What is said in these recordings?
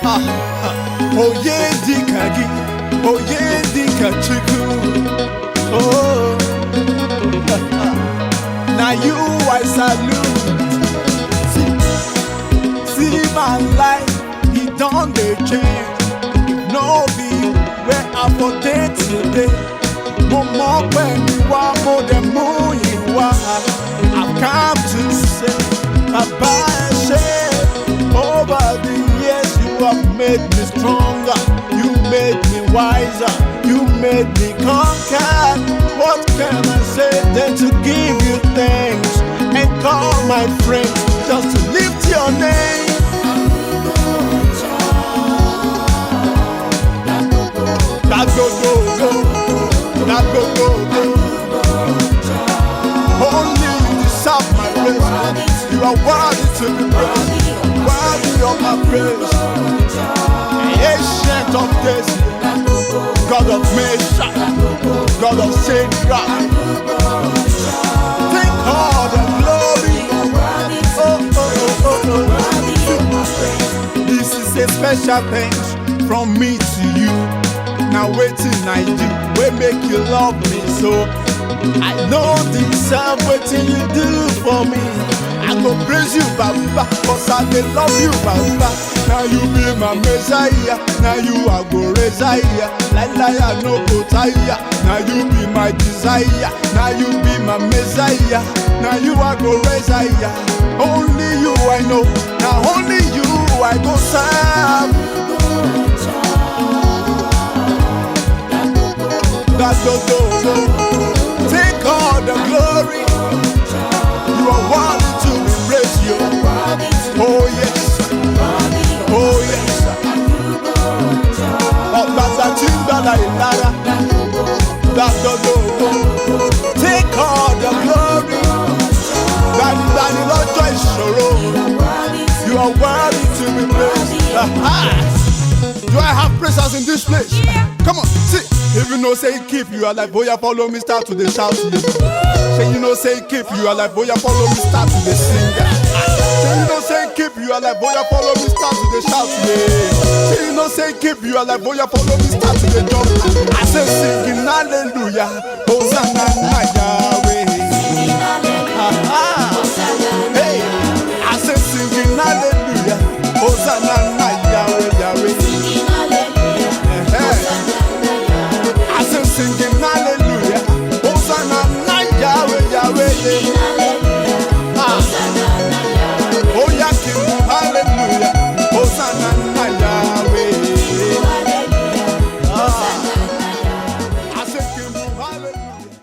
Oye dikagi, oye dikachiku. Oh, now you I salute. See my life, it don't dey change. No be where I for day today. Mo mọ̀ pé mi wá, mo dẹ̀ mú ìwà. I've come to say, Baba ẹ ṣé. Over the years you have made me stronger. You made me wiser. You made me conquer. What can I say than to give you thanks and call my friends just to lift your name? Only you deserve my praise. You are worthy to be praised. Worthy of my praise. Ancient of days, God of Meshach, God of Shadrach. Take all the glory. This is a special thanks from me to you. Now waiting I do, we make you love me so. I know deserve waiting you do for me. I go praise you, Baba, cause I dey love you, Baba. Now you be my Messiah, now you are go Messiah. Like I no go tire. Now you be my desire, now you be my Messiah. Now you are go Messiah. Only you I know, now only you I go serve. Take all the glory. You are worthy to be praised. You. Oh yes. Oh yes. Take all the glory. You are worthy to be praised. Do I have pressures in this place? Come on, see. If you know say keep you alive, boy, follow me, start to the shout. Say you know say keep you alive, boy, follow me, start to the singer. Say you know say keep you alive, boy, follow me, start to the shout. Say you know say keep you alive, boy, follow me, start to the jump. I say singing hallelujah, Hosanna Yahweh. Hey, I say singing hallelujah, Hosanna Yahweh, Yahweh. Singing hallelujah, Hosanna Yahweh, Yahweh. Oh yeah, King, hallelujah, Hosanna Yahweh. I said King, hallelujah.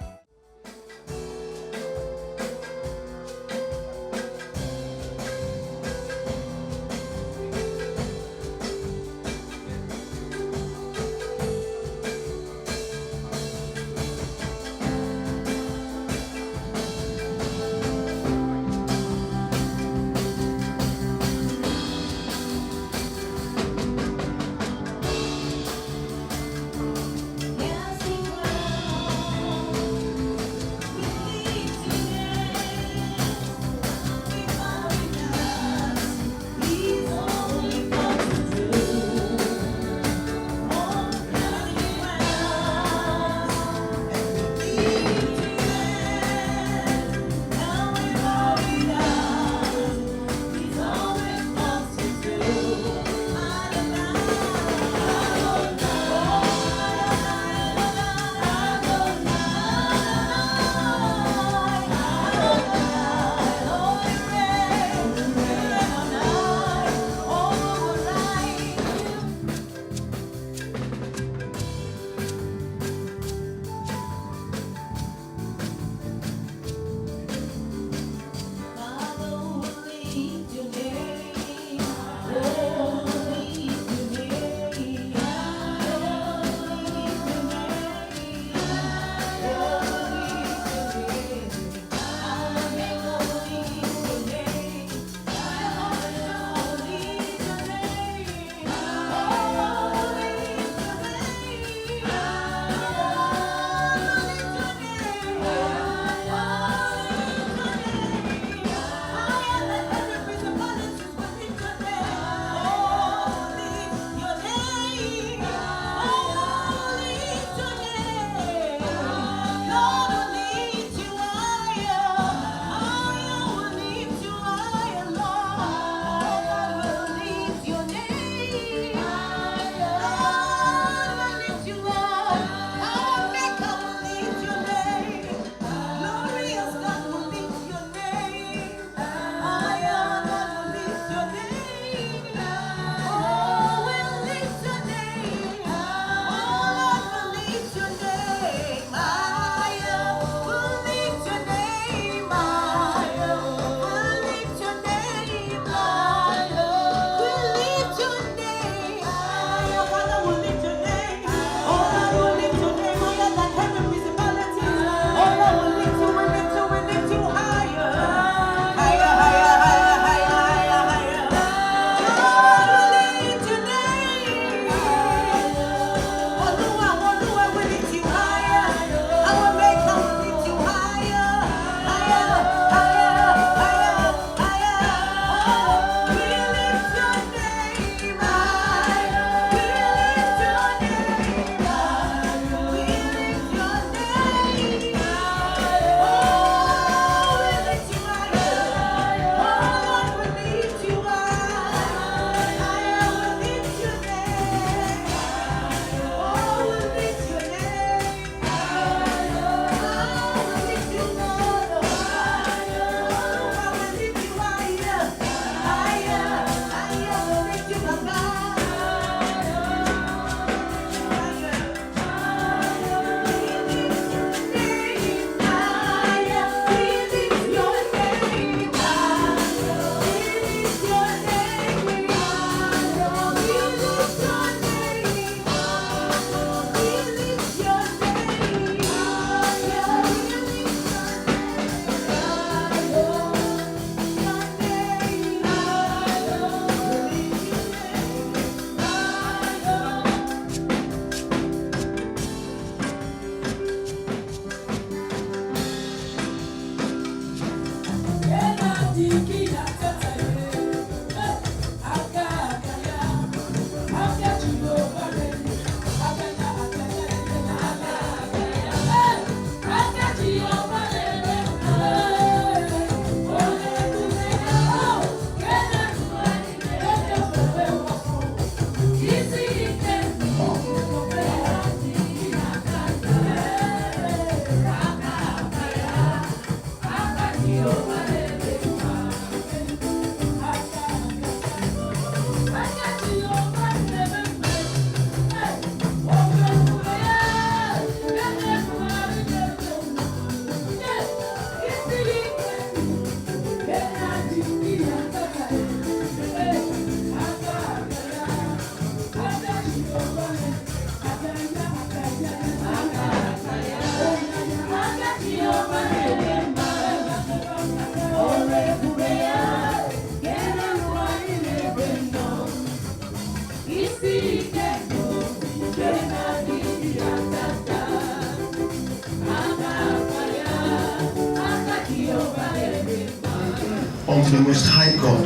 unto the Most High God.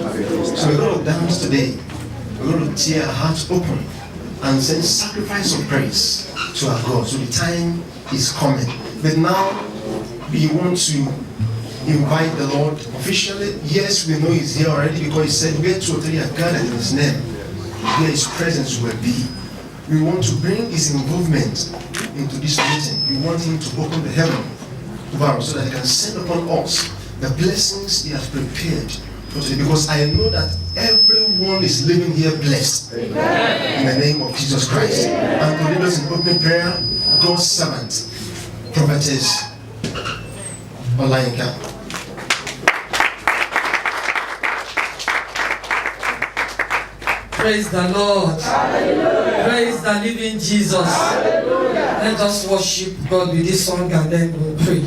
So we're going to dance today. We're going to tear our hearts open and send sacrifice of praise to our God. So the time is coming. But now we want to invite the Lord officially. Yes, we know He's here already because He said, where 2 or 3 are gathered in His name, there His presence will be. We want to bring His involvement into this meeting. We want Him to open the heaven over us so that He can send upon us the blessings He has prepared for today. Because I know that everyone is living here blessed. Amen. In the name of Jesus Christ. Amen. And to lead us in opening prayer, God's servant, Prophetess Olayinka. Praise the Lord. Hallelujah. Praise the living Jesus. Hallelujah. Let us worship God with this song and then we'll pray.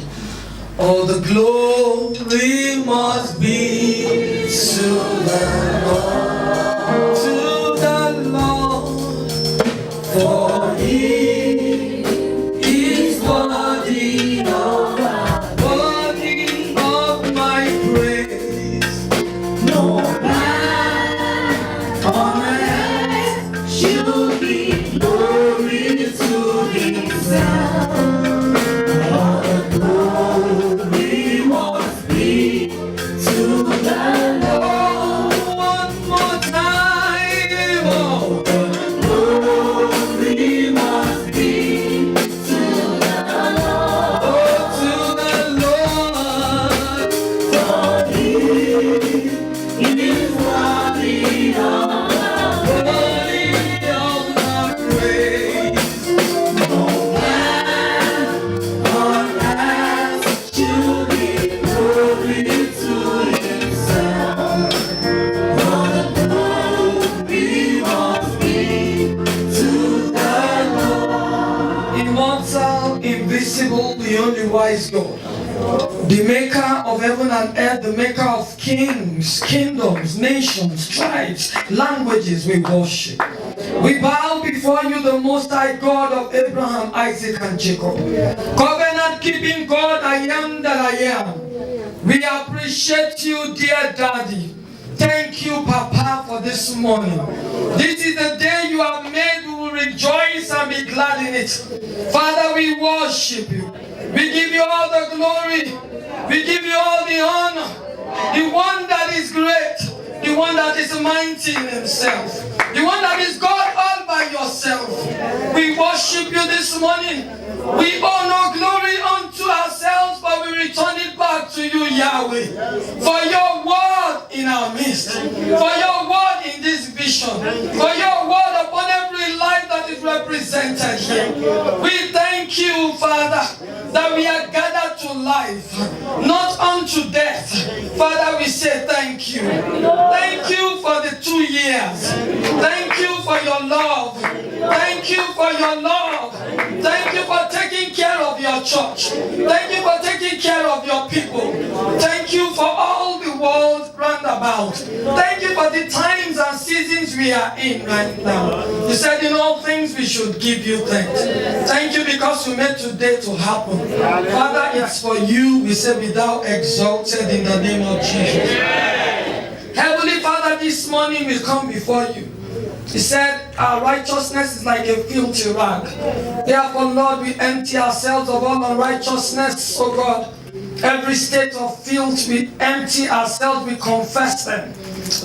All the glory must be to the Lord, for He is worthy of my praise. No man on earth should give glory to Himself. All the glory must be to the Lord. One more time. All the glory must be to the Lord. Oh, to the Lord. For He is worthy of my praise. No man on earth should give glory to Himself. All the glory must be to the Lord. Immortal, invisible, the only wise God, the maker of heaven and earth, the maker of kings, kingdoms, nations, tribes, languages, we worship. We bow before you, the Most High God of Abraham, Isaac, and Jacob. Covenant-keeping God, I am that I am. We appreciate you, dear Daddy. Thank you, Papa, for this morning. This is the day you have made. We will rejoice and be glad in it. Father, we worship you. We give you all the glory. We give you all the honor. The one that is great. The one that is mighty in Himself. The one that is God all by yourself. We worship you this morning. We owe no glory unto ourselves, but we return it back to you, Yahweh. For your word in our midst. For your word in this vision. For your word upon every life that is represented here. We thank you, Father, that we are gathered to life, not unto death. Father, we say thank you. Thank you for the 2 years. Thank you for your love. Thank you for your love. Thank you for taking care of your church. Thank you for taking care of your people. Thank you for all the world round about. Thank you for the times and seasons we are in right now. You said in all things we should give you thanks. Thank you because you made today to happen. Father, it's for you. We say be thou exalted in the name of Jesus. Heavenly Father, this morning we come before you. He said, our righteousness is like a filthy rag. Therefore, Lord, we empty ourselves of all unrighteousness, oh God. Every state of filth, we empty ourselves, we confess them.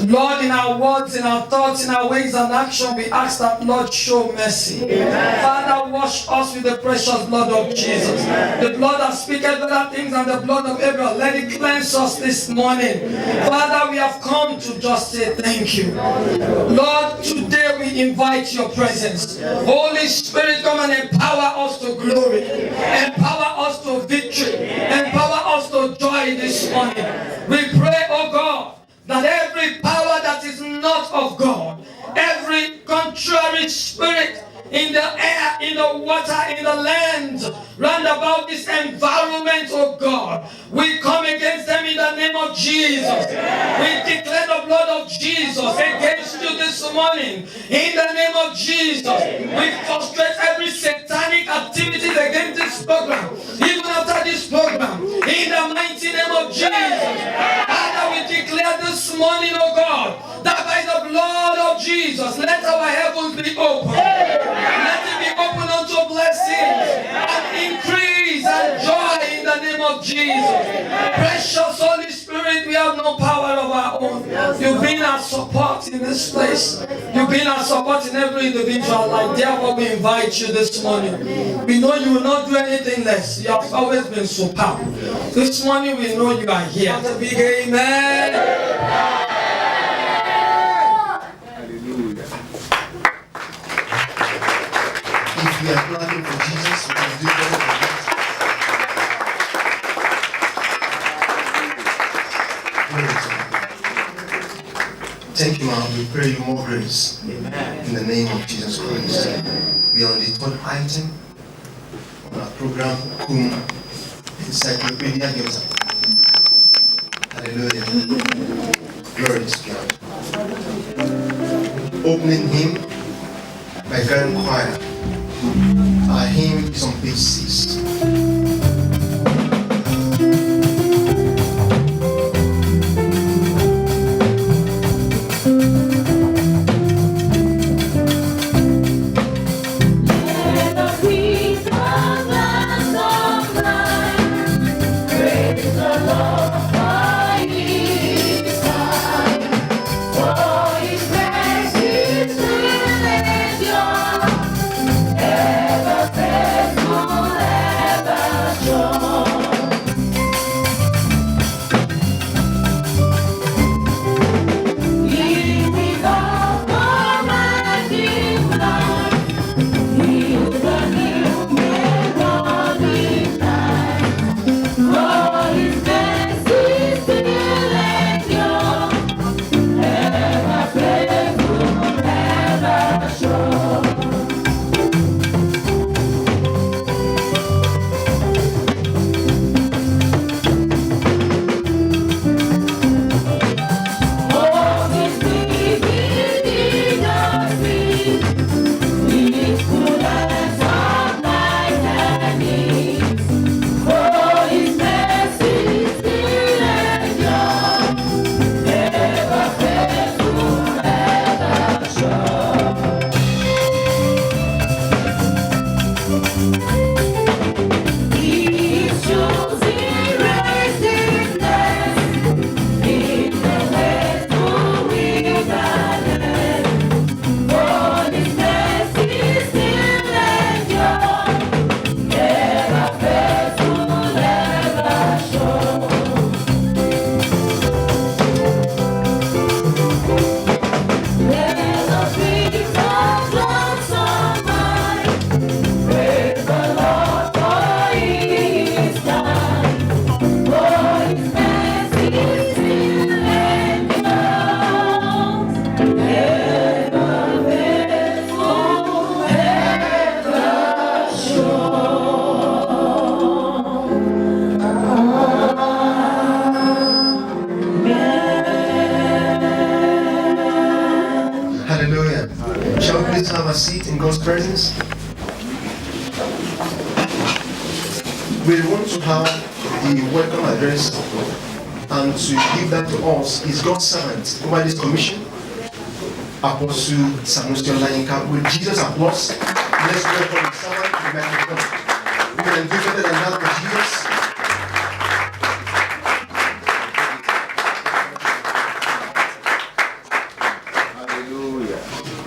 Lord, in our words, in our thoughts, in our ways and action, we ask that, Lord, show mercy. Amen. Father, wash us with the precious blood of Jesus. Amen. The blood that speaketh better things than the blood of Abel. Let it cleanse us this morning. Amen. Father, we have come to just say thank you. Lord, today we invite your presence. Holy Spirit, come and empower us to glory. Empower us to victory. Empower us to joy this morning. We pray, oh God, that every power that is not of God, every contrary spirit in the air, in the water, in the land, round about this environment, oh God, we come against them in the name of Jesus. We declare the blood of Jesus against you this morning. In the name of Jesus, we frustrate every satanic activity against this program, even after this program. In the mighty name of Jesus, Father, we declare this morning, oh God, that by the blood of Jesus, let our heavens be open. Let it be open unto blessings and increase and joy in the name of Jesus. Precious Holy Spirit, we have no power of our own. You've been our support in this place. You've been our support in every individual life. Therefore, we invite you this morning. We know you will not do anything less. You have always been superb. This morning, we know you are here. The big amen. If we are clapping for Jesus, we can do better than that. Thank you, Lord. We pray you more grace. Amen. In the name of Jesus Christ. We are on the third item on our program, Encyclopedia Gives Up. Hallelujah. Glory to God. Opening hymn by Grand Choir. Our hymn is on page 6. Seat in God's presence. We want to have the welcome address, and to give that to us is God's servant over this commission, Apostle Samuel Lanyika. With Jesus' applause, let's welcome the servant to the microphone. We can do better than that for Jesus.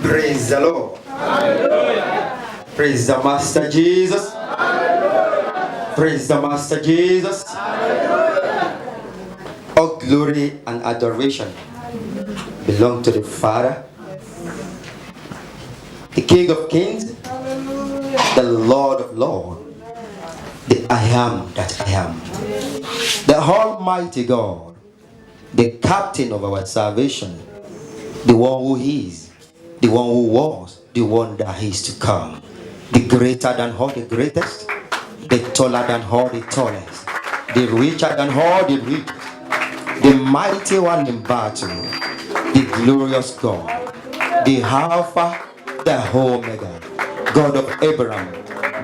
Praise the Lord. Hallelujah. Praise the Master Jesus. Hallelujah. Praise the Master Jesus. Hallelujah. All glory and adoration belong to the Father, the King of Kings, the Lord of Lords, the I am that I am, the Almighty God, the Captain of our salvation, the one who is, the one who was, the one that is to come, the greater than all the greatest, the taller than all the tallest, the richer than all the richest, the mighty one in battle, the glorious God, the Alpha, the Omega, God of Abraham,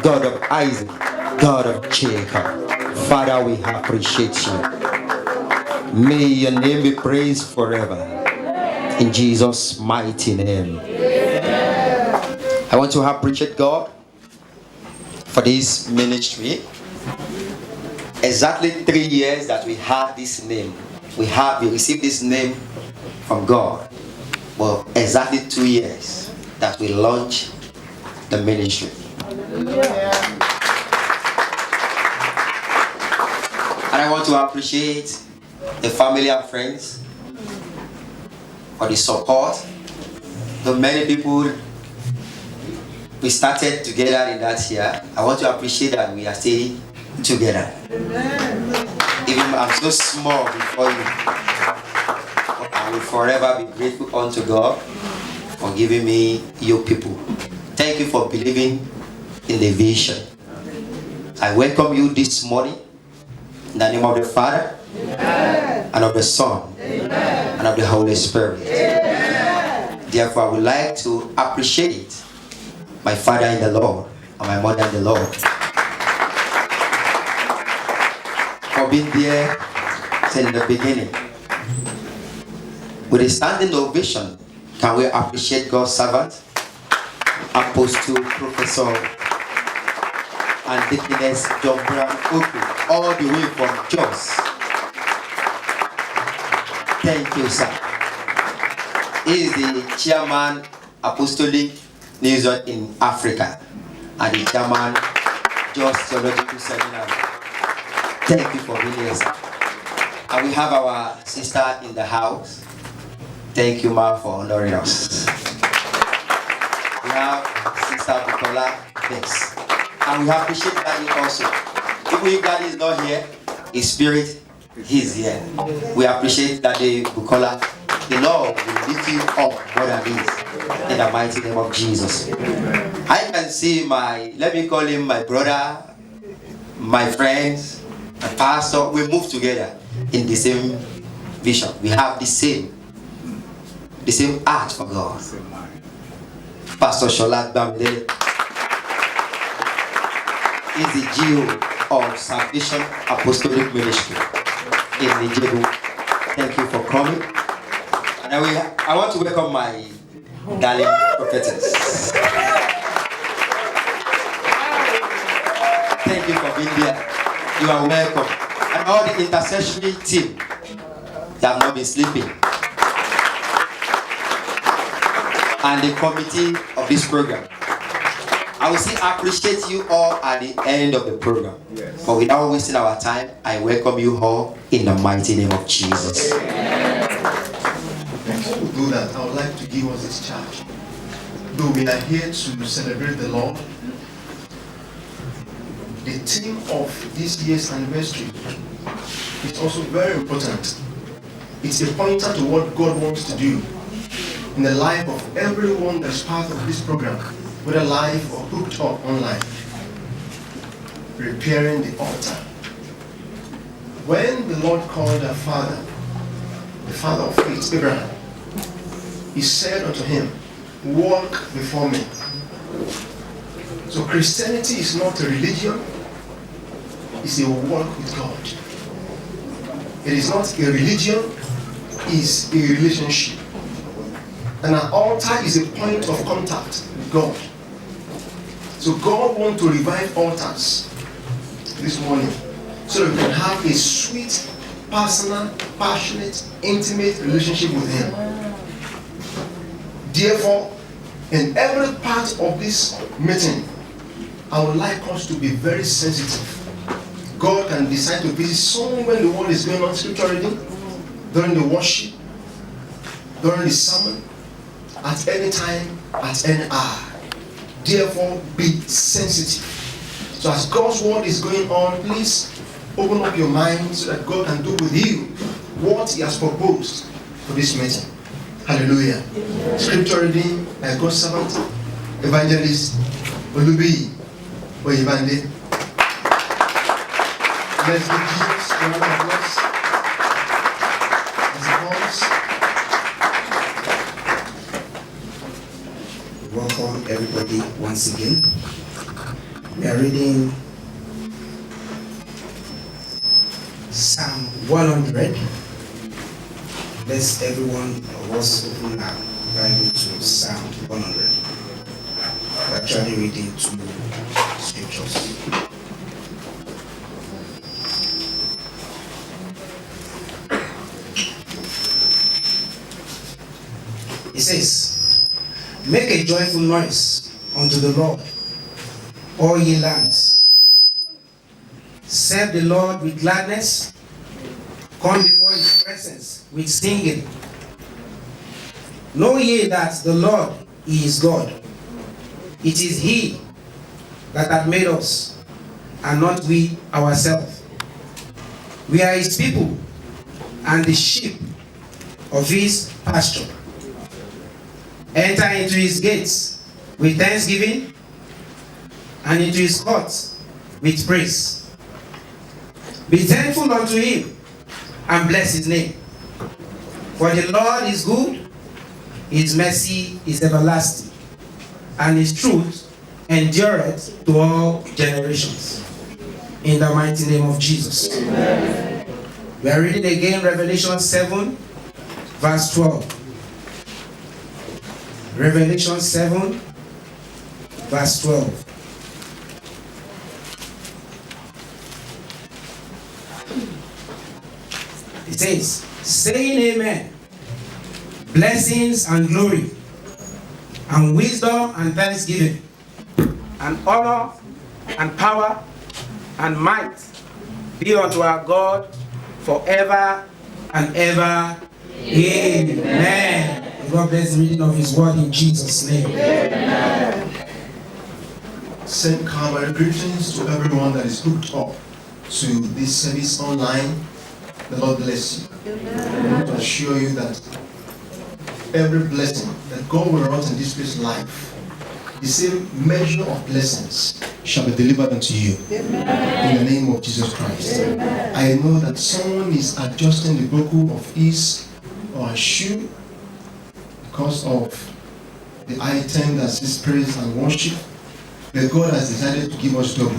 God of Isaac, God of Jacob. Father, we appreciate you. May your name be praised forever. In Jesus' mighty name. I want to appreciate God for this ministry. Exactly 3 years that we have this name. We received this name from God. Well, exactly 2 years that we launched the ministry. And I want to appreciate the family and friends for the support. The many people we started together in that year. I want to appreciate that we are still together. Even I'm so small before you, I will forever be grateful unto God for giving me your people. Thank you for believing in the vision. I welcome you this morning in the name of the Father, and of the Son, and of the Holy Spirit. Therefore, I would like to appreciate my father in the Lord and my mother in the Lord for being there since the beginning. With a standing ovation, can we appreciate God's servant, Apostle, Professor, and Deaconess John Brown Oku, all the way from Jos. Thank you, sir. He is the chairman, Apostolic Nation in Africa, and the chairman, Jos Theological Seminary. Thank you for being here, sir. And we have our sister in the house. Thank you, ma, for honoring us. We have Sister Bukola Bex. And we appreciate Daddy also. Even if Daddy is not here, his spirit is here. We appreciate Daddy Bukola. The Lord will lift you up more than this. In the mighty name of Jesus. I can see let me call him my brother, my friends, my pastor. We move together in the same vision. We have the same heart for God. Pastor Sholat Bamdele is the GO of Salvation Apostolic Ministry in Nigeria. Thank you for coming. And I want to welcome my darling prophetess. Thank you for being here. You are welcome. And all the intercessory team that have not been sleeping. And the committee of this program. I will still appreciate you all at the end of the program. Yes. But without wasting our time, I welcome you all in the mighty name of Jesus. Before we do that, I would like to give us this charge. Though we are here to celebrate the Lord, the theme of this year's anniversary is also very important. It's a pointer to what God wants to do in the life of everyone that's part of this program, whether live or hooked up online. Repairing the altar. When the Lord called our father, the father of faith, Abraham, he said unto him, walk before me. So Christianity is not a religion, it's a walk with God. It is not a religion, it's a relationship. And an altar is a point of contact with God. So God wants to revive altars this morning so that we can have a sweet, personal, passionate, intimate relationship with Him. Therefore, in every part of this meeting, I would like us to be very sensitive. God can decide to visit someone when the word is going on, scripture reading, during the worship, during the sermon, at any time, at any hour. Therefore, be sensitive. So as God's word is going on, please open up your mind so that God can do with you what He has proposed for this meeting. Hallelujah. Scripture reading by God's servant, Evangelist Olubi Oyebande. Let's give Jesus a round of applause as He comes welcome everybody once again. We are reading Psalm 100. Let's everyone of us open our Bible to Psalm 100. We're actually reading two scriptures. It says, "Make a joyful noise unto the Lord, all ye lands. Serve the Lord with gladness. Come before his presence with singing. Know ye that the Lord is God. It is he that hath made us, and not we ourselves. We are his people, and the sheep of his pasture. Enter into his gates with thanksgiving, and into his courts with praise. Be thankful unto him, and bless his name. For the Lord is good, his mercy is everlasting, and his truth endureth to all generations." In the mighty name of Jesus. Amen. We are reading again Revelation 7, verse 12. Revelation 7, verse 12. It says, "Saying amen, blessings and glory, and wisdom and thanksgiving, and honor and power and might be unto our God forever and ever. Amen." God bless the reading of his word in Jesus' name. Amen. Send Calvary greetings to everyone that is hooked up to this service online. The Lord bless you. I want to assure you that every blessing that God will wrought in this place life, the same measure of blessings shall be delivered unto you. Amen. In the name of Jesus Christ. Amen. I know that someone is adjusting the buckle of his or her shoe because of the item that says praise and worship, but God has decided to give us double.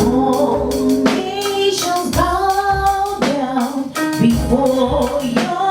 All nations bow down before your